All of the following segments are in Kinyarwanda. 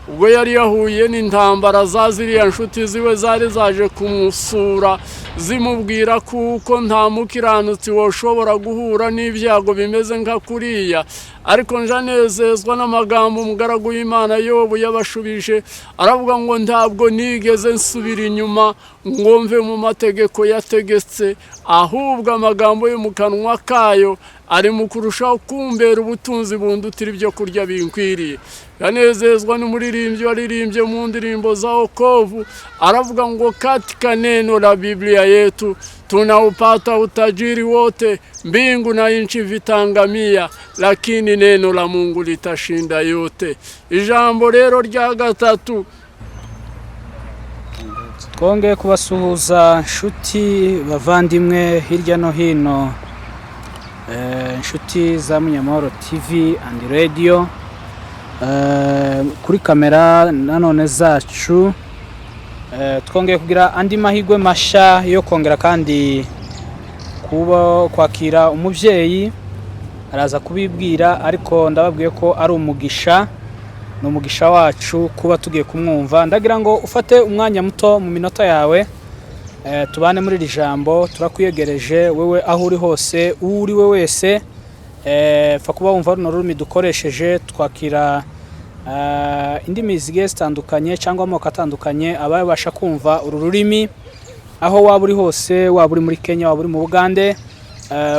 ubwo yari yahuye n'intambara za ziriya nshuti ziwe zari zaje kumusura zimubwira kuko nta mukiranutsi woshobora guhura n'ibyago bimeze nka kuriya, ariko njanezezwa n'amagambo umugaragu w'Imana Yobu yabashubije, aravuga ngo ntabwo nigeze nsubira inyuma ngo mve mu mategeko yategetse, ahubwo amagambo yo mu kanwa kayo ari mu kurushaho kumbera ubutunzi bundutira ibyo kurya binkwiriye. Yanezezwa n'umuririmbyi waririmbye mu ndirimbo za wokovu, aravuga ngo katika neno la Biblia yetu tunaupata utajiri wote, mbingu na nchi vitangamia, lakini neno la Mungu litashinda yote. Ijambo rero rya gatatu. Twongeye kubasuhuza nshuti bavandimwe hirya no hino, nshuti za Munyamahoro TV and Radio, kuri kamera nanone zacu. Twongeye kugira andi mahigwe masha yo kongera kandi kwakira umuvyeyi araza kubibwira, ariko ndababwiye ko ari umugisha, n'umugisha wacu kuba tugiye kumwumva. Ndagira ngo ufate umwanya muto mu minota yawe, tubane muri iri jambo. Turakwiyegereje wewe aho uri hose, uri we wese, fa kuba wumva runo rurimi dukoresheje. Twakira indimi zigiye zitandukanye cyangwa amoko atandukanye, ababasha kumva uru rurimi aho waba uri hose, waba uri muri Kenya, waba uri mu Bugande,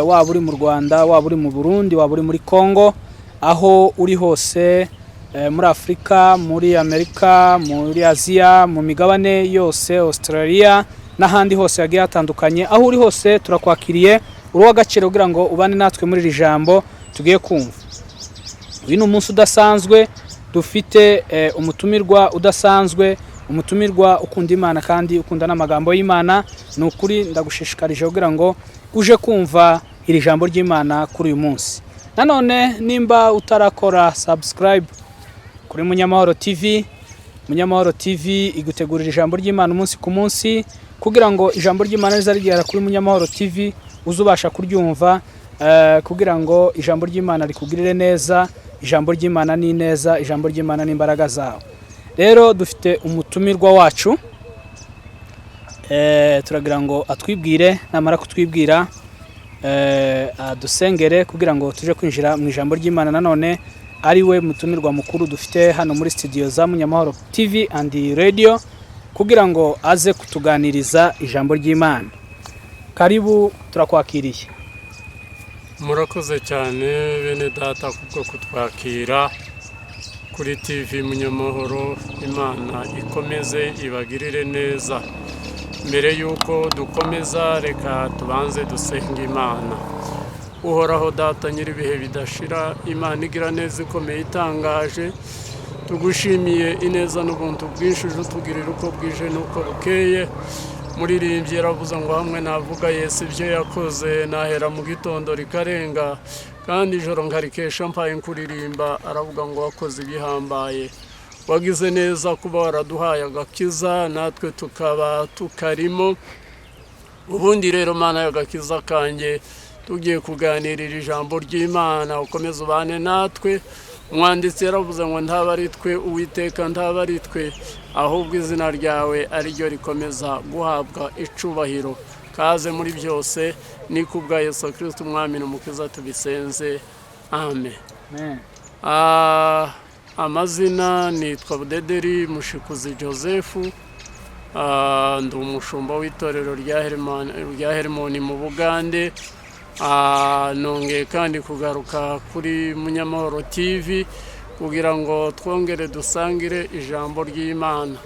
waba uri mu Rwanda, waba uri mu Burundi, waba uri muri Kongo, aho uri hose, muri Afrika, muri Amerika, muri Aziya, mu migabane yose, Australia n'ahandi hose yagiye hatandukanye. Aho uri hose turakwakiriye, uri w'agaciro kugira ngo ubane natwe muri iri jambo tugiye kumva. Uyu ni umunsi udasanzwe, dufite umutumirwa udasanzwe, umutumirwa ukunda Imana kandi ukunda n'amagambo y'Imana. Ni ukuri ndagushishikarije kugira ngo uje kumva iri jambo ry'Imana kuri uyu munsi. Nanone nimba utarakora subscribe kuri Munyamahoro TV, Munyamahoro TV igutegurira ijambo ry'Imana umunsi ku munsi, kugira ngo ijambo ry'Imana rizarigera kuri Munyamahoro TV uzubasha kuryumva, kugira ngo ijambo ry'Imana rikugirire neza. Ijambo ry'Imana ni neza, ijambo ry'Imana ni imbaraga zawe. Rero dufite umutumirwa wacu, turagira ngo atwibwire, namara kutwibwira adusengere kugira ngo tuje kwinjira mu ijambo ry'Imana. Nanone ari we mutumirwa mukuru dufite hano muri studio za Munyamahoro TV and Radio, kugira ngo aze kutuganiriza ijambo ry'Imana. Karibu, turakwakiriye. Murakoze cyane bene data kubwo kutwakira kuri TV Munyamahoro. Imana ikomeze ibagirire neza. Mbere yuko dukomeza, reka tubanze dusenga Imana. Uhoraho Data nyiribihe bidashira, Imana igira neza ikomeye itangaje, tugushimiye ineza n'ubuntu bwinshi utugirira uko bwije n'uko bukeye. Muririmbyi yaravuze ngo hamwe navuga Yesu ibyo yakoze, nahera mu gitondo rikarenga, kandi ijoro nkarikesha mpaye nkuririmba. Aravuga ngo wakoze ibihambaye, wagize neza kuba waraduhaye agakiza, natwe tukaba tukarimo. Ubundi rero Mana y'agakiza kanjye, tugiye kuganirira ijambo ry'Imana, ukomeze ubane natwe. Umwanditsi yaravuze ngo ntaba ari twe Uwiteka, ntaba ari twe, ahubwo izina ryawe ari ryo rikomeza guhabwa icubahiro. Kaze muri byose, ni kubwa Yesu Kristo umwami n'umukiza tubisenze, amen. Amazina nitwa Budederi Mushikuzi Joseph, ndi umushumba w'itorero rya Hermoni mu Bugande. Nongeye kandi kugaruka kuri Munyamahoro TV kugira ngo twongere dusangire ijambo ry'Imana.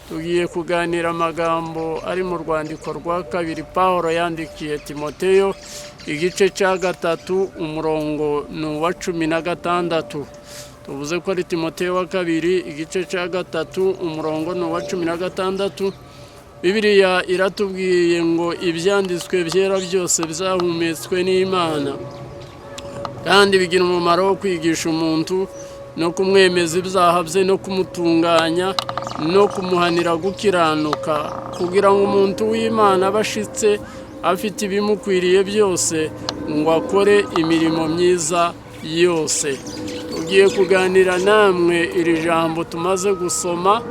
Tugiye kuganira amagambo ari mu rwandiko rwa kabiri Pawulo yandikiye Timoteyo, igice cya 3 umurongo wa 16. Tuvuze ko ari Timoteyo wa kabiri igice cya 3 umurongo wa 16. Bibiliya iratubwiye ngo ibyanditswe byera byose bizahumetswe n'Imana, kandi bigira umumaro wo kwigisha umuntu no kumwemeza ibyaha bye no kumutunganya no kumuhanira gukiranuka, kugira ngo umuntu w'Imana abashitse afite ibimukwiriye byose ngo akore imirimo myiza yose. tugiye kuganira namwe iri jambo tumaze gusoma,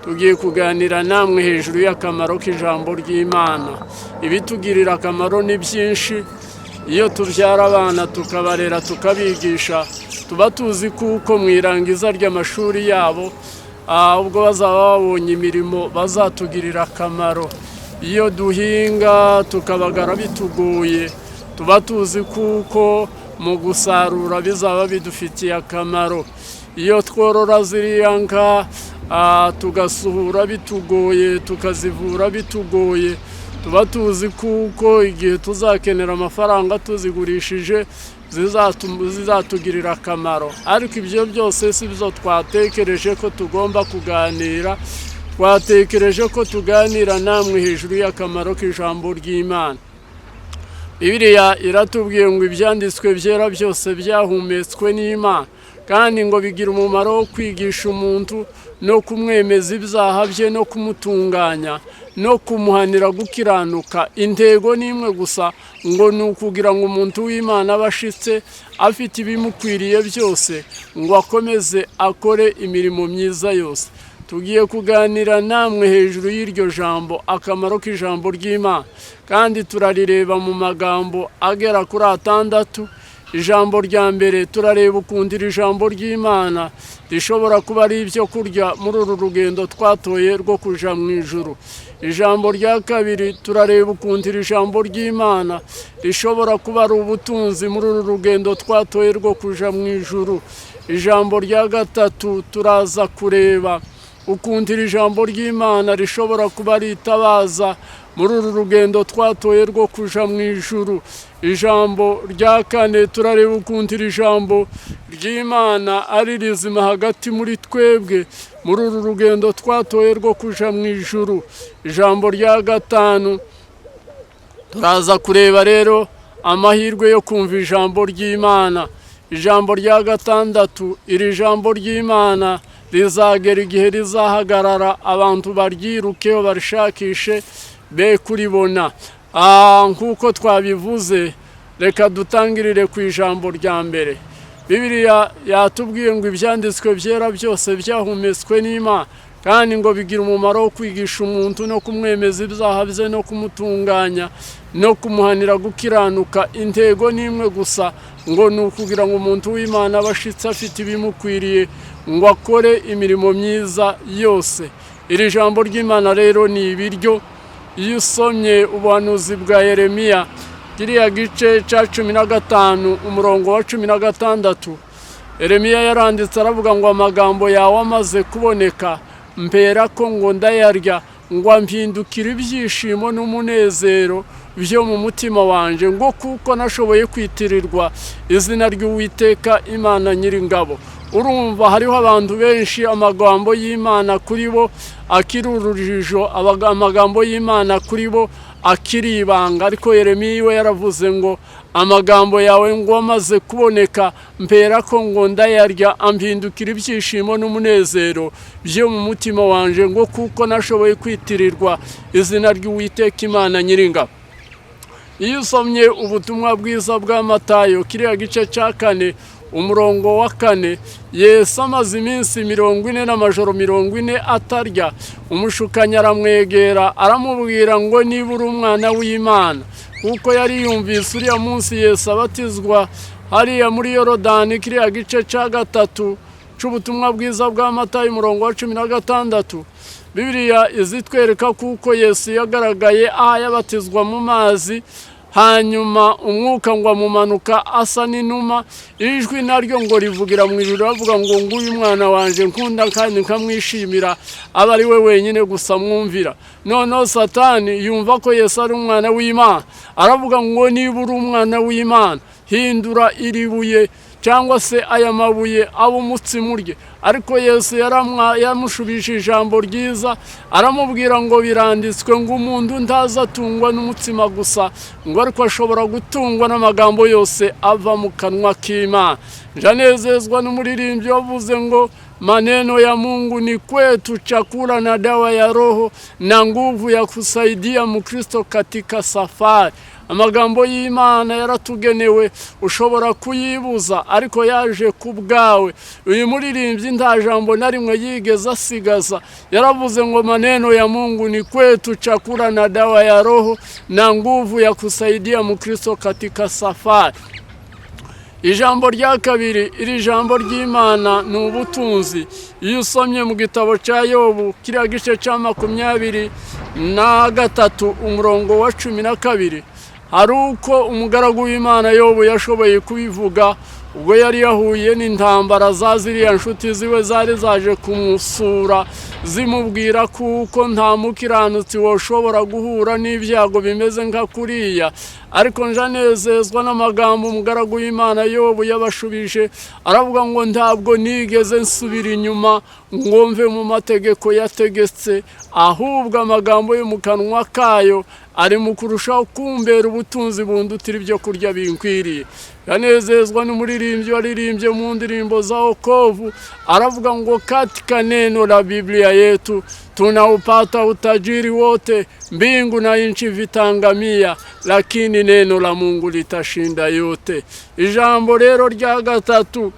tugiye kuganira namwe hejuru y'akamaro k'ijambo ry'Imana. Ibitugirira akamaro ni byinshi. Iyo tubyara abana tukabarera tukabigisha, tuba tuzi kuko mu irangiza ry'amashuri yabo ubwo bazaba babonye imirimo bazatugirira akamaro. Iyo duhinga tukabagara bitugoye, tuba tuzi kuko mu gusarura bizaba bidufitiye akamaro. Iyo tworora ziriya nka tugasuhura bitugoye, tukazivura bitugoye, tuba tuzi kuko igihe tuzakenera amafaranga tuzigurishije zizatugirira akamaro. Ariko ibyo byose si byo twatekereje ko tugomba kuganira. Twatekereje ko tuganira namwe hejuru y'akamaro k'ijambo ry'Imana. Bibiliya iratubwiye ngo ibyanditswe byera byose byahumetswe n'Imana, kandi ngo bigira umumaro wo kwigisha umuntu no kumwemeza ibyaha bye no kumutunganya no kumuhanira gukiranuka. Intego ni imwe gusa, ngo ni ukugira ngo umuntu w'Imana aba ashitse afite ibimukwiriye byose, ngo akomeze akore imirimo myiza yose. Tugiye kuganira namwe hejuru y'iryo jambo, akamaro k'ijambo ry'Imana, kandi turarireba mu magambo agera kuri 6. Ijambo rya mbere turareba ukuntu iri jambo ry'Imana rishobora kuba ari ibyo kurya muri uru rugendo twatoye rwo kuja mu ijuru. Ijambo rya kabiri turareba ukuntu iri jambo ry'Imana rishobora kuba ari ubutunzi muri uru rugendo twatoye rwo kuja mu ijuru. Ijambo rya gatatu turaza kureba ukuntu iri jambo ry'Imana rishobora kuba ari itabaza muri uru rugendo twatoye rwo kuja mu ijuru. Ijambo rya kane turareba ukuntu iri jambo ry'Imana ari rizima hagati muri twebwe muri uru rugendo twatoye rwo kuja mu ijuru. Ijambo rya gatanu turaza kureba rero amahirwe yo kumva ijambo ry'Imana. Ijambo rya gatandatu, iri jambo ry'Imana rizagera igihe rizahagarara abantu baryirukeho barishakishe be kuribona. Nk'uko twabivuze, reka dutangirire ku ijambo rya mbere. Bibiliya yatubwiye ngo ibyanditswe byera byose byahumetswe n'Imana, kandi ngo bigira umumaro wo kwigisha umuntu no kumwemeza ibyaha bye no kumutunganya no kumuhanira gukiranuka. Intego ni imwe gusa, ngo ni ukugira ngo umuntu w'Imana aba ashitse afite ibimukwiriye, ngo akore imirimo myiza yose. Iri jambo ry'Imana rero ni ibiryo. Iyo usomye ubuhanuzi bwa Yeremiya kiriya gice cya 15 umurongo wa 16, Yeremiya yaranditse aravuga ngo amagambo yawe amaze kuboneka, mpera ko ngo ndayarya, ngo ampindukire ibyishimo n'umunezero byo mu mutima wanje, ngo kuko nashoboye kwitirirwa izina ry'Uwiteka Imana Nyiringabo. Urumva hariho abantu benshi amagambo y'Imana kuri bo akiri urujijo, amagambo y'Imana kuri bo akiri ibanga. Ariko Yeremiya we yaravuze ngo amagambo yawe ngo amaze kuboneka, mpera ko ngo ndayarya, ampindukira ibyishimo n'umunezero byo mu mutima wanje, ngo kuko nashoboye kwitirirwa izina ry'Uwiteka Imana Nyiringabo. Iyo usomye ubutumwa bwiza bwa Matayo kiriya gice cya 4 umurongo wa 4, Yesu amaze iminsi 40 n'amajoro 40 atarya, umushukanyi aramwegera aramubwira ngo niba uri umwana w'Imana, kuko yari yumvise uriya munsi Yesu abatizwa hariya muri Yorodani. Kiriya gice cya 3 c'ubutumwa bwiza bwa Matayo umurongo wa 16, Bibiliya izitwereka kuko Yesu yagaragaye yabatizwa mu mazi, hanyuma umwuka ngo amumanuka asa n'inuma, ijwi naryo ngo rivugira mu ijuru ravuga ngo nguyu mwana wanje nkunda kandi nkamwishimira, aba ari we wenyine gusa mwumvira. Noneho Satani yumva ko Yesu ari umwana w'Imana, aravuga ngo niba uri umwana w'Imana, hindura iri buye cyangwa se aya mabuye abo umutsima urye. Ariko Yesu yamushubije ijambo ryiza, aramubwira ngo biranditswe ngo umuntu ntazatungwa n'umutsima gusa, ngo ariko ashobora gutungwa n'amagambo yose ava mu kanwa k'Imana. Njanezezwa n'umuririmbyi wavuze ngo maneno ya Mungu ni kwetu chakula na dawa ya roho na nguvu ya kusaidia Mkristo katika safari. amagambo y'Imana yaratugenewe, ushobora kuyibuza ariko yaje ku bwawe. Uyu muririmbyi nta jambo na rimwe yigeze asigaza, yaravuze ngo maneno ya Mungu ni kwetu chakula na dawa ya roho na nguvu ya kusaidia Mkristo katika safari. Ijambo rya kabiri, iri jambo ry'Imana ni ubutunzi. Iyo usomye mu gitabo cya Yobu kiriya gice cya 23 umurongo wa 12, hari uko umugaragu w'Imana Yobu yashoboye kubivuga ubwo yari yahuye n'intambara za ziriya nshuti ziwe zari zaje kumusura, zimubwira kuko nta mukiranutsi woshobora guhura n'ibyago bimeze nka kuriya. Ariko njanezezwa n'amagambo umugaragu w'Imana Yobu yabashubije, aravuga ngo ntabwo nigeze nsubira inyuma ngo mve mu mategeko yategetse, ahubwo amagambo yo mu kanwa kayo ari mu kurushaho kumbera ubutunzi bundutira ibyo kurya binkwiriye. Yanezezwa n'umuririmbyi waririmbye mu ndirimbo za wokovu, aravuga ngo katika neno la Biblia yetu tunaupata utajiri wote, mbingu na nchi vitangamia, lakini neno la Mungu litashinda yote. Ijambo rero rya gatatu,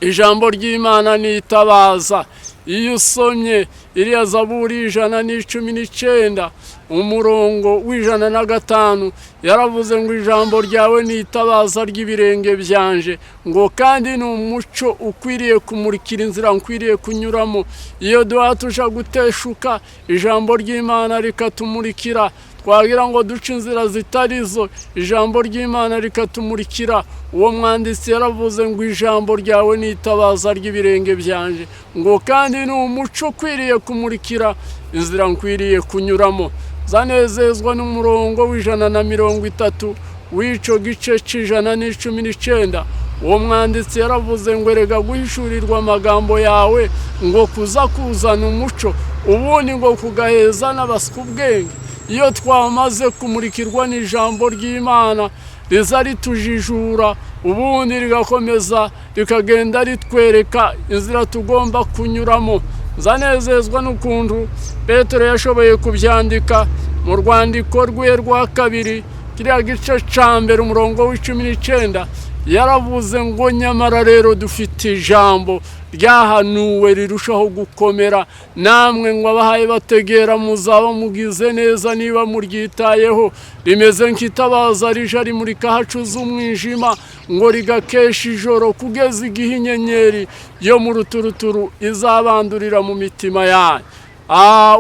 ijambo ry'Imana ni itabaza. Iyo usomye iriya Zaburi 119 umurongo w'105, yaravuze ngo ijambo ryawe ni itabaza ry'ibirenge byanje, ngo kandi ni umuco ukwiriye kumurikira inzira nkwiriye kunyuramo. Iyo duhatusha guteshuka, ijambo ry'Imana rikatumurikira. Twagira ngo duce inzira zitarizo, ijambo ry'Imana rikatumurikira. Uwo mwanditsi yaravuze ngo ijambo ryawe ni itabaza ry'ibirenge byanje, ngo kandi ni umuco ukwiriye kumurikira inzira nkwiriye kunyuramo. Zanezezwa n'umurongo w'130 w'ico gice c'119. Uwo mwanditsi yaravuze ngo erega guhishurirwa amagambo yawe ngo kuza kuzana umuco, ubundi ngo kugaheza n'abaswa ubwenge. Iyo twamaze kumurikirwa n'ijambo ry'Imana riza ritujijura, ubundi rigakomeza rikagenda ritwereka inzira tugomba kunyuramo. Zanezezwa n'ukuntu Petero yashoboye kubyandika mu rwandiko rwe rwa kabiri kiriya gice ca mbere umurongo w'19, yaravuze ngo nyamara rero dufite ijambo ryahanuwe rirushaho gukomera, namwe ngo abahaye bategera muzaba mugize neza niba muryitayeho, rimeze nk'itabaza rija rimurika hacuze umwijima, ngo rigakesha ijoro kugeza igihe inyenyeri yo mu ruturuturu izabandurira mu mitima yanyu.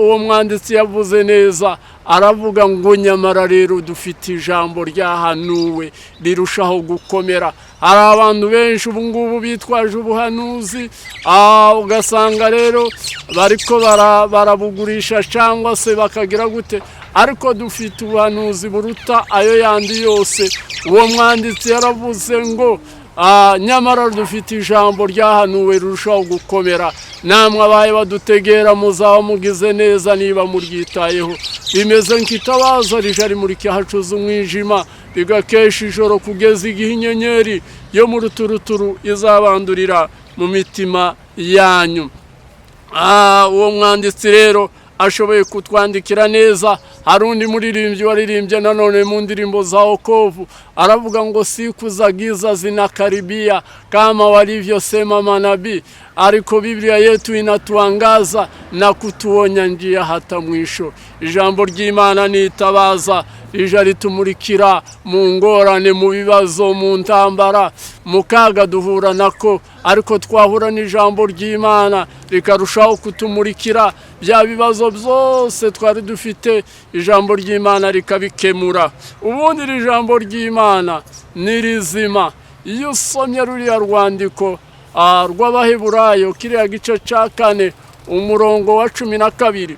Uwo mwanditsi yavuze neza, aravuga ngo nyamara rero dufite ijambo ryahanuwe rirushaho gukomera. Hari abantu benshi ubu ngubu bitwaje ubuhanuzi, ugasanga rero bariko barabugurisha cyangwa se bakagira gute, ariko dufite ubuhanuzi buruta ayo yandi yose. Uwo mwanditsi yaravuze ngo nyamara dufite ijambo ryahanuwe rirushaho gukomera, namwe abaye badutegera muzaba mugize neza niba muryitayeho, rimeze nk'itabaza rija rimurika hacuze umwijima, rigakesha ijoro kugeza igihe inyenyeri yo mu ruturuturu izabandurira mu mitima yanyu. Uwo mwanditsi rero ashoboye kutwandikira neza. Hari undi muririmbyi waririmbye nanone mu ndirimbo za wokovu, aravuga ngo siku za giza zinakaribia kama walivyosema manabii, ariko Biblia yetu inatuangaza na kutuonya njia hata mwisho. Ijambo ry'Imana ni itabaza rija ritumurikira mu ngorane, mu bibazo, mu ntambara, mu kaga duhura nako, ariko twahura n'ijambo ry'Imana rikarushaho kutumurikira bya bibazo byose twari dufite, ijambo ry'Imana rikabikemura. Ubundi iri jambo ry'Imana ni rizima. Iyo usomye ruriya rwandiko rw'Abaheburayo kiriya gice ca 4 umurongo wa 12,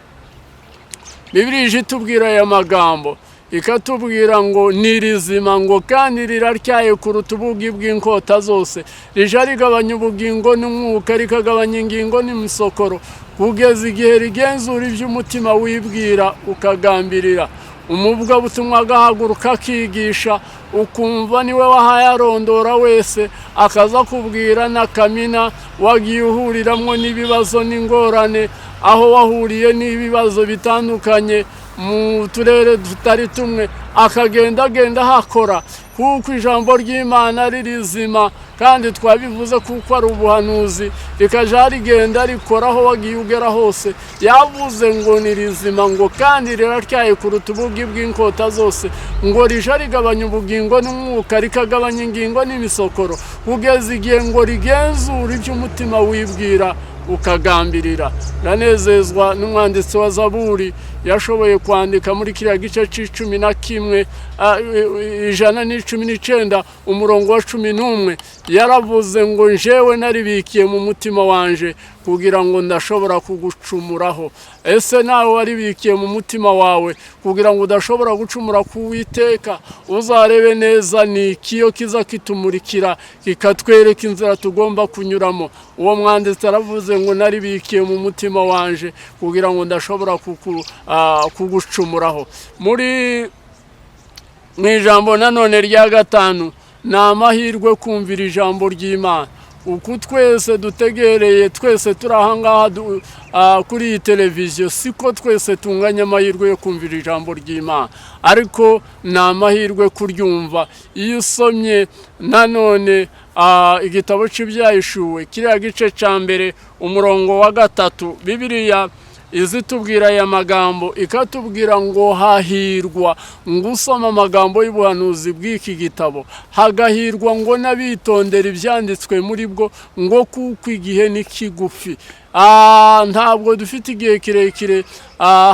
Bibiliya ije itubwira aya magambo, ikatubwira ngo ni rizima, ngo kandi riraryaye kuruta ubugi bw'inkota zose, rija rigabanya ubugingo n'umwuka, rikagabanya ingingo n'imisokoro, kugeza igihe rigenzura iby'umutima wibwira ukagambirira. Umubwa butumwa agahaguruka akigisha, ukumva niwe wahaye arondora wese, akaza kubwira n'akamina wagiye uhuriramwo n'ibibazo n'ingorane, aho wahuriye n'ibibazo bitandukanye, mu turere tutari tumwe akagenda hakora kuko ijambo ry'Imana ari rizima kandi twabivuze kuko ari ubuhanuzi rikaja rigenda rikora aho wagiye ugera hose yavuze ngo ni rizima ngo kandi riratyaye kuruta ubugi bw'inkota zose ngo rija rigabanya ubugingo n'umwuka rikagabanya ingingo n'imisokoro kugeza igihe ngo rigenzura iby'umutima wibwira ukagambirira. Nanezezwa n'umwanditsi wa Zaburi yashoboye kwandika muri kiriya gice c'11 119 umurongo wa 11 yaravuze ngo njewe naribikiye mu mutima wanje kugira ngo ndashobora kugucumuraho. Ese nawe waribikiye mu mutima wawe kugira ngo udashobora gucumura ku Uwiteka? Uzarebe neza ni ikiyo kiza kitumurikira kikatwereka inzira tugomba kunyuramo. Uwo mwanditsi aravuze ngo naribikiye mu mutima wanje kugira ngo ndashobora kugucumuraho. Muri ijambo nanone rya gatanu ni amahirwe kumvira ijambo ry'Imana. Uku twese dutegereye twese turi ahangaha kuri iyi televiziyo siko twese tunganya amahirwe yo kumvira ijambo ry'Imana, ariko ni amahirwe kuryumva. Iyo usomye nanone igitabo cy'Ibyahishuwe kiriya gice cya mbere umurongo wa 3 Bibiliya izitubwira aya magambo ikatubwira ngo hahirwa ngo usoma amagambo y'ubuhanuzi bw'iki gitabo hagahirwa ngo n'abitondera ibyanditswe muri bwo ngo kuko igihe ni kigufi. Ntabwo dufite igihe kirekire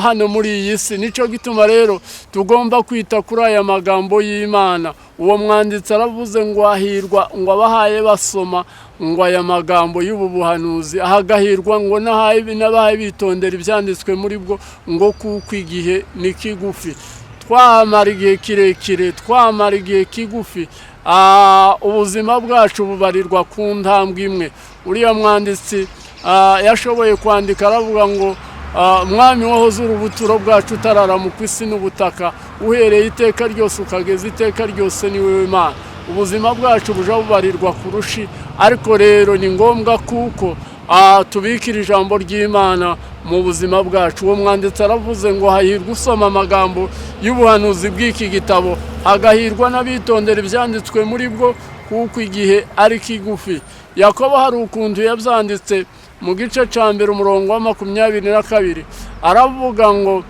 hano muri iyi si, nico gituma rero tugomba kwita kuri aya magambo y'Imana. Uwo mwanditsi aravuze ngo ahirwa ngo abahaye basoma ngo aya magambo y'ubu buhanuzi ahagahirwa ngo n'abahaye bitondera ibyanditswe muri bwo ngo kuko igihe ni kigufi. Twamara igihe kirekire, twamara igihe kigufi, ubuzima bwacu bubarirwa ku ntambwe imwe. Uriya mwanditsi yashoboye kwandika aravuga ngo mwami wahoze urubuturo bwacu utararama ku isi n'ubutaka uhereye iteka ryose ukageza iteka ryose ni wewe Mana. Ubuzima bwacu buja bubarirwa kurushi, ariko rero ni ngombwa kuko tubikira ijambo ry'Imana mu buzima bwacu. Uwo mwanditsi aravuze ngo hahirwa usoma amagambo y'ubuhanuzi bw'iki gitabo hagahirwa n'abitondera ibyanditswe muri bwo kuko igihe ari kigufi. Yakobo hari ukuntu yabyanditse mu gice cya mbere umurongo wa 22 aravuga ngo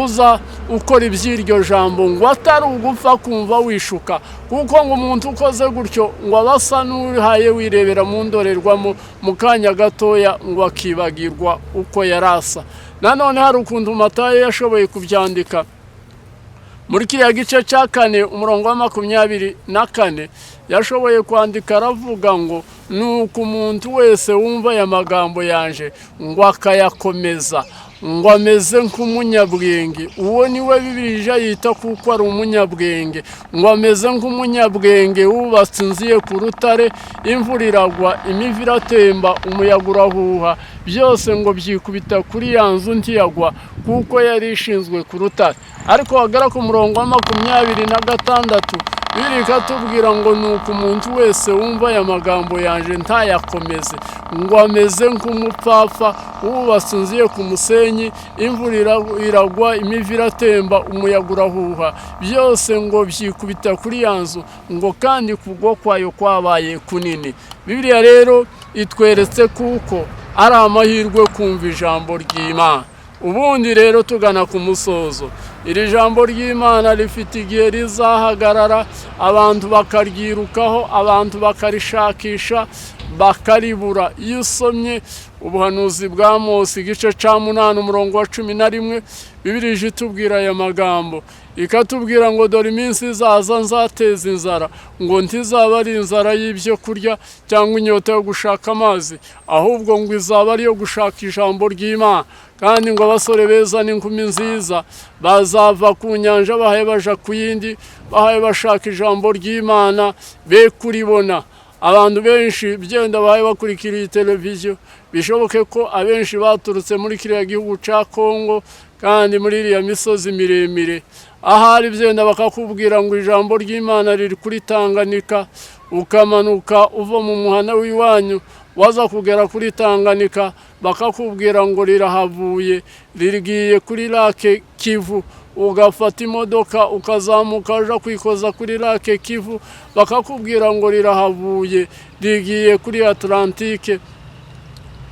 uza ukora iby'iryo jambo ngo atari ugupfa kumva wishuka, kuko ngo umuntu ukoze gutyo ngo abasa n'urihaye wirebera mu ndorerwamo mu kanya gatoya ngo akibagirwa uko yarasa. Nanone hari ukuntu Matayo yashoboye kubyandika muri kiriya gice cya 4 umurongo wa 24 yashoboye kwandika aravuga ngo nuko umuntu wese wumva aya magambo yanje ngo akayakomeza ngo ameze nk'umunyabwenge. Uwo niwe Bibiliya yita kuko ari umunyabwenge, ngo ameze nk'umunyabwenge wubatse inzu ye ku rutare, imvura iragwa, imivu iratemba, umuyaga urahuha, byose ngo byikubita kuri ya nzu ntiyagwa kuko yari ishinzwe ku rutare. Ariko wagera ku murongo wa 26 Bibiliya ikatubwira ngo nuko umuntu wese wumva aya magambo yanje ntayakomeze ngo ameze nk'umupfapfa wubatse inzu ye ku musenyi, imvura iragwa, imivu iratemba, umuyaga urahuha, byose ngo byikubita kuri ya nzu ngo kandi kugwa kwayo kwabaye kunini. Bibiliya rero itweretse kuko ari amahirwe kumva ijambo ry'Imana. Ubundi rero tugana ku musozo, iri jambo ry'Imana rifite igihe rizahagarara, abantu bakaryirukaho, abantu bakarishakisha bakaribura. Iyo usomye ubuhanuzi bwa Mose igice cya 8 umurongo wa 11 Bibiliya itubwira aya magambo ikatubwira ngo dore iminsi izaza nzateza inzara, ngo ntizaba ari inzara y'ibyo kurya cyangwa inyota yo gushaka amazi, ahubwo ngo izaba ari yo gushaka ijambo ry'Imana. Kandi ngo abasore beza n'inkumi nziza bazava ku nyanja bahaye baja ku yindi, bahaye bashaka ijambo ry'Imana be kuribona. Abantu benshi byenda bahaye bakurikira iyi televiziyo, bishoboke ko abenshi baturutse muri kiriya gihugu cya Kongo kandi muri iriya misozi miremire. Ahari byenda bakakubwira ngo ijambo ry'Imana riri kuri Tanganyika, ukamanuka uva mu muhana w'iwanyu waza kugera kuri Tanganyika bakakubwira ngo rirahavuye rigiye kuri Lake Kivu, ugafata imodoka ukazamuka uja kwikoza kuri Lake Kivu bakakubwira ngo rirahavuye rigiye kuri Atlantique,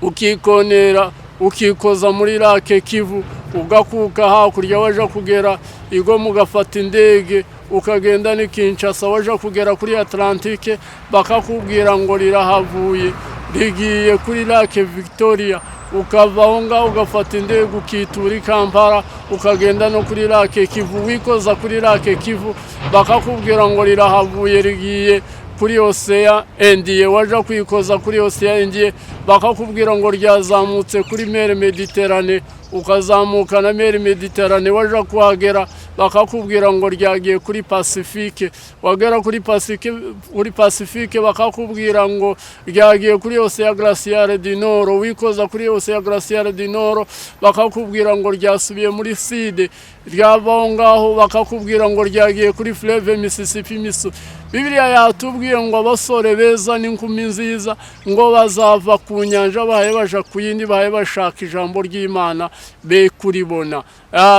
ukikonera ukikoza muri Lake Kivu ugakuka hakurya waja kugera Igoma, ugafata indege ukagenda ni Kinshasa waja kugera kuri Atlantique bakakubwira ngo rirahavuye rigiye kuri Lake Victoria, ukava aho ngaho ugafata indege ukitura i Kampala ukagenda no kuri Lake Kivu, wikoza kuri Lake Kivu bakakubwira ngo rirahavuye rigiye kuri Ocean Indien, waja kwikoza kuri Ocean Indien bakakubwira ngo ryazamutse kuri Mer Mediterane, ukazamuka na Mer Mediterane waja kuhagera bakakubwira ngo ryagiye kuri Pacifique, wagera kuri Pacifique bakakubwira ngo ryagiye kuri Ocean Glaciaire du Nord, wikoza kuri Ocean Glaciaire du Nord bakakubwira ngo ryasubiye muri Sud, ryavaho ngaho bakakubwira ngo ryagiye kuri Fleuve Mississippi. Bibiliya yatubwiye ngo abasore beza n'inkumi nziza ngo bazava ku nyanja bahaye baja ku yindi, bahaye bashaka ijambo ry'Imana be kuribona.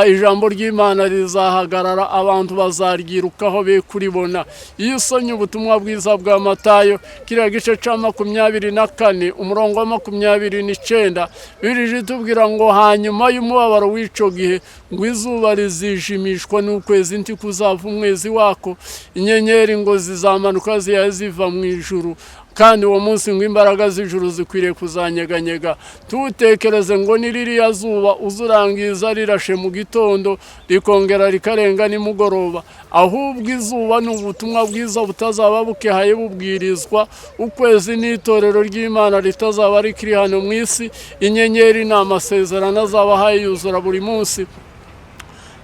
Ijambo ry'Imana rizahagarara, abantu bazaryirukaho be kuribona. Iyo usomye ubutumwa bwiza bwa Matayo kiriya gice ca 24 umurongo wa 29, Bibiliya itubwira ngo hanyuma y'umubabaro w'ico gihe ngo izuba rizijimishwa n'ukwezi ntikuzava umwezi wako, inyenyeri ngo zizamanuka ziva mu ijuru, kandi uwo munsi ngo imbaraga z'ijuru zikwiriye kuzanyeganyega. Tutekereze ngo niririya zuba uzurangiza rirashe mu gitondo rikongera rikarenga nimugoroba, ahubwo izuba n'ubutumwa bwiza butazaba bukehaye bubwirizwa, ukwezi n'itorero ry'Imana ritazaba rikiri hano mu isi, inyenyeri n'amasezerano azabahaye yuzura buri munsi.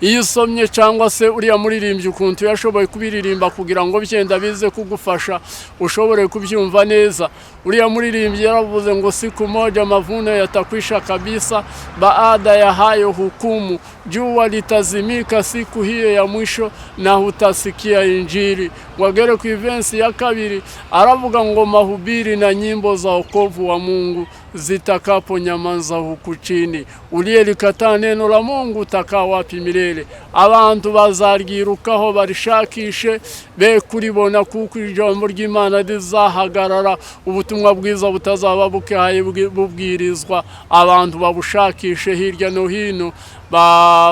Iyo usomye cyangwa se uriya muririmbyi ukuntu yashoboye kubiririmba kugira ngo byenda bize kugufasha ushobore kubyumva neza, uriya muririmbyi yaravuze ngo siku moja mavuno yatakwisha kabisa baada ya hayo hukumu, jua litazimika siku hiyo ya mwisho na hutasikia injili. Wagere ku ivensi ya kabiri aravuga ngo mahubiri na nyimbo za wokovu wa Mungu zitakapo nyamanza huku chini, uliyelikataa neno la Mungu utakaa wapi milele. Abantu bazaryirukaho barishakishe be kuribona, kuko ijambo ry'Imana rizahagarara, ubutumwa bwiza butazaba bukehaye bubwirizwa, abantu babushakishe hirya no hino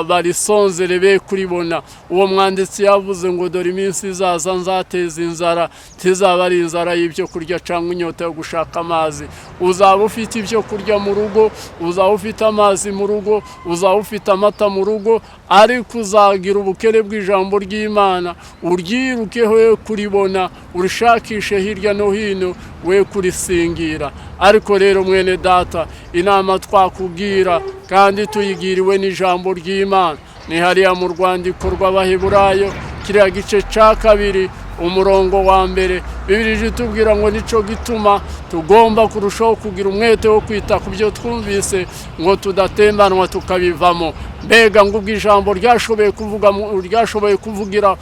barisonzere be kuribona. Uwo mwanditsi yavuze ngo dore iminsi izaza nzateza inzara, tizaba ari inzara y'ibyo kurya cyangwa inyota yo gushaka amazi. Uzaba ufite ibyo kurya mu rugo, uzaba ufite amazi mu rugo, uzaba ufite amata mu rugo, ariko uzagira ubukene bw'ijambo ry'Imana, uryirukeho we kuribona, urishakishe hirya no hino we kurisingira. Ariko rero mwene data, inama twakubwira kandi tuyigiriwe n'ijambo ry'Imana ni hariya mu rwandiko rw'Abaheburayo kiriya gice ca 2 umurongo wa mbere. Bibiliya itubwira ngo nico gituma tugomba kurushaho kugira umwete wo kwita ku byo twumvise ngo tudatembanwa tukabivamo. Mbega ngo ubw'ijambo ryashoboye kuvugira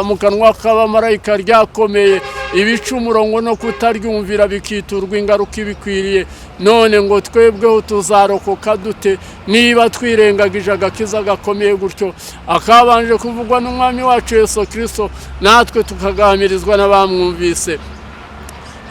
mu kanwa k'abamarayika ryakomeye, ibicumuro ngo no kutaryumvira bikiturwa ingaruka ibikwiriye. None ngo twebweho tuzarokoka dute niba twirengagije agakiza gakomeye gutyo akabanje kuvugwa n'umwami wacu Yesu Kristo, natwe tukagamirizwa n'abamwumvise.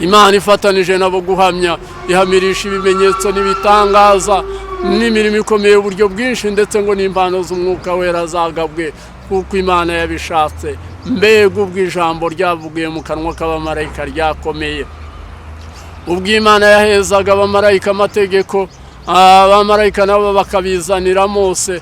Imana ifatanije nabo guhamya, ihamirisha ibimenyetso n'ibitangaza n'imirimo ikomeye uburyo bwinshi, ndetse ngo n'impano z'umwuka wera zagabwe kuko Imana yabishatse. Mbega ubw'ijambo ryavugiye mu kanwa k'abamarayika ryakomeye, ubw'Imana yahezaga abamarayika amategeko, abamarayika nabo bakabizanira Mose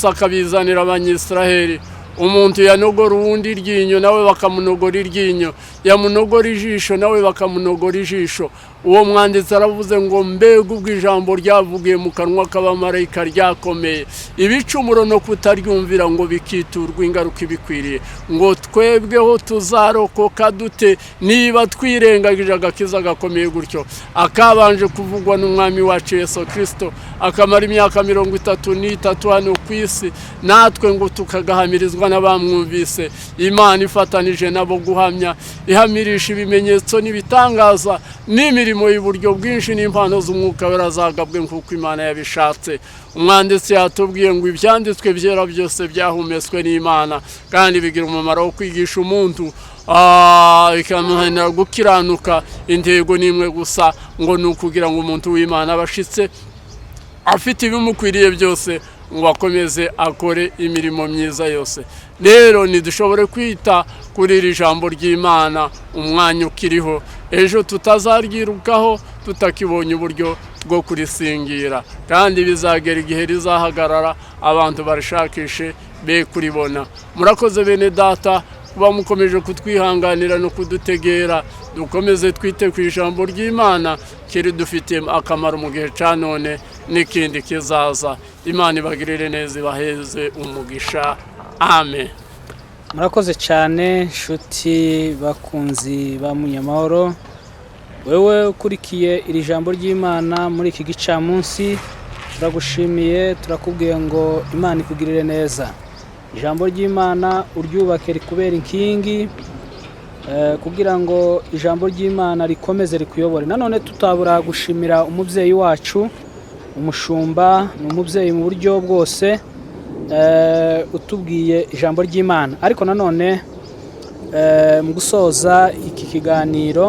akabizanira Abanyisiraheli. Umuntu yanogora uwundi iryinyo nawe bakamunogora iryinyo, yamunogora ijisho nawe bakamunogora ijisho. Uwo mwanditsi aravuze ngo mbega ubw'ijambo ryavugiye mu kanwa k'abamarayika ryakomeye, ibicumuro no kutaryumvira ngo bikiturwa ingaruka ibikwiriye. Ngo twebweho tuzarokoka dute niba twirengagije agakiza gakomeye gutyo akabanje kuvugwa n'umwami wacu Yesu Kristo, akamara imyaka 33 hano ku isi, natwe ngo tukagahamirizwa n'abamwumvise. Imana ifatanije nabo guhamya, ihamirisha ibimenyetso n'ibitangaza n'imirimo y'uburyo bwinshi n'impano z'umwuka wera zagabwe nk'uko Imana yabishatse. Umwanditsi yatubwiye ngo ibyanditswe byera byose byahumetswe n'Imana kandi bigira umumaro wo kwigisha umuntu ikamuhanira gukiranuka. Intego nimwe gusa ngo ni ukugira ngo umuntu w'Imana abashitse afite ibimukwiriye byose ngo akomeze akore imirimo myiza yose. Rero nidushobore kwita kuri iri jambo ry'Imana umwanya ukiriho, ejo tutazaryirukaho tutakibonye uburyo bwo kurisingira, kandi bizagera igihe rizahagarara abantu barishakishe be kuribona. Murakoze bene data kuba mukomeje kutwihanganira no kudutegera. Dukomeze twite ku ijambo ry'Imana kiri dufitiye akamaro mu gihe ca none n'ikindi kizaza. Imana ibagirire neza, ibaheze umugisha. Amen. Murakoze cyane nshuti bakunzi ba Munyamahoro, wewe ukurikiye iri jambo ry'Imana muri iki gicamunsi, turagushimiye, turakubwiye ngo Imana ikugirire neza. Ijambo ry'Imana uryubake rikubera inkingi kugira ngo ijambo ry'Imana rikomeze rikuyobore. Nanone tutabura gushimira umubyeyi wacu, umushumba, ni umubyeyi mu buryo bwose utubwiye ijambo ry'Imana. Ariko nanone mu gusoza iki kiganiro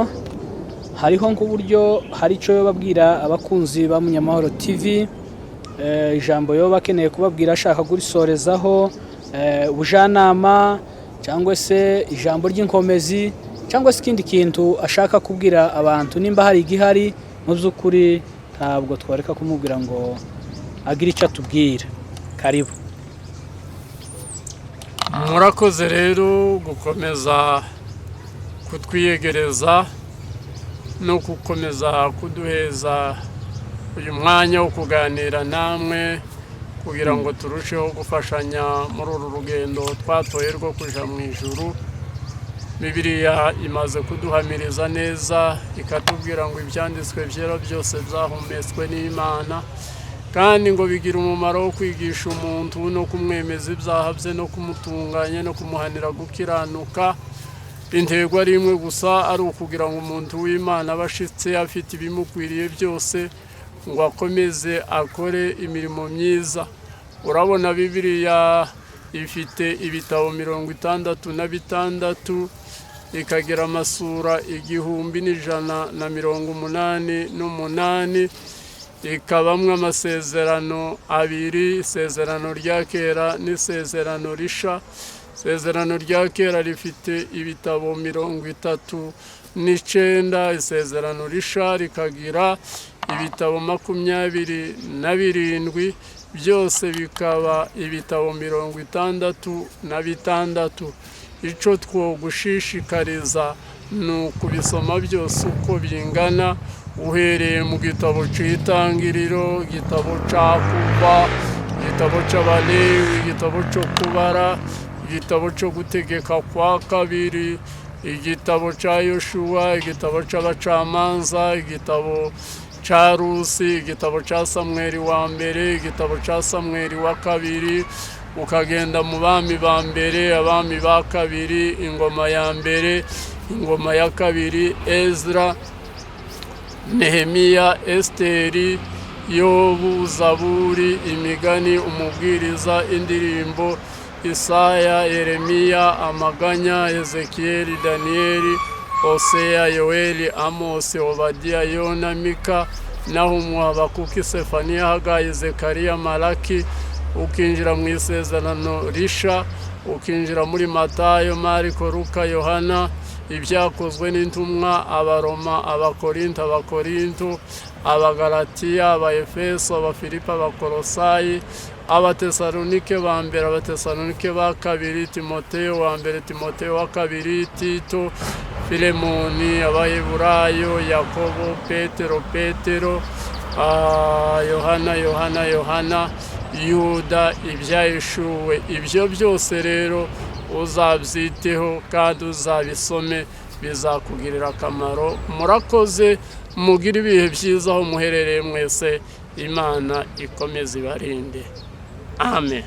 hariho nk'uburyo hari icyo babwira abakunzi ba Munyamahoro TV, ijambo yo bakeneye kubabwira ashaka kurisorezaho, ubujyanama cyangwa se ijambo ry'inkomezi cyangwa se ikindi kintu ashaka kubwira abantu. Nimba hari igihari, mu by'ukuri ntabwo twareka kumubwira ngo agire icyo atubwira. Karibu. Murakoze rero gukomeza kutwiyegereza no gukomeza kuduheza uyu mwanya wo kuganira namwe kugira ngo turusheho gufashanya muri uru rugendo twatoye rwo kuja mu ijuru. Bibiliya imaze kuduhamiriza neza ikatubwira ngo ibyanditswe byera byose byahumetswe n'Imana kandi ngo bigira umumaro wo kwigisha umuntu no kumwemeza ibyaha bye no kumutunganya no kumuhanira gukiranuka. Intego ari imwe gusa, ari ukugira ngo umuntu w'Imana abashitse afite ibimukwiriye byose ngo akomeze akore imirimo myiza. Urabona Bibiliya ifite ibitabo 66 ikagira amasura 1188, ikabamwe amasezerano abiri, isezerano rya kera n'isezerano risha. Isezerano rya kera rifite ibitabo 39, isezerano risha rikagira ibitabo 27, byose bikaba ibitabo 66. Ico twogushishikariza ni ukubisoma byose uko bingana, uhereye mu gitabo cy'Itangiriro, igitabo cya Kuva, igitabo cy'Abalewi, igitabo cyo kubara, igitabo cyo gutegeka kwa kabiri, igitabo cya Yoshuwa, igitabo cy'Abacamanza, igitabo cya Rusi, igitabo cya Samweli wa mbere, igitabo cya Samweli wa kabiri, ukagenda mu bami ba mbere, abami ba kabiri, ingoma ya mbere, ingoma ya kabiri, Ezra, Nehemiya, Esteri, Yobu, Zaburi, Imigani, Umubwiriza, Indirimbo, Isaya, Yeremiya, Amaganya, Ezekiyeli, Daniyeli, Hoseya, Yoeli, Amosi, Obadiya, Yona, Mika, Nahumu, Habakuki, Sefaniya, Hagayi, Zekariya, Malaki. Ukinjira mu isezerano risha, ukinjira muri Matayo, Mariko, Luka, Yohana, ibyakozwe n'intumwa, Abaroma, Abakorinto, Abagalatiya, Abaefeso, Abafilipi, Abakolosayi, Abatesalonike ba mbere, Abatesalonike ba kabiri, Timoteyo wa mbere, Timoteyo wa kabiri, Tito, Filemoni, Abaheburayo, Yakobo, Petero, Yohana, Yuda, ibyahishuwe. Ibyo byose rero uzabyiteho kandi uzabisome, bizakugirira akamaro. Murakoze, mugire ibihe byiza aho muherereye mwese. Imana ikomeze ibarinde. Amen.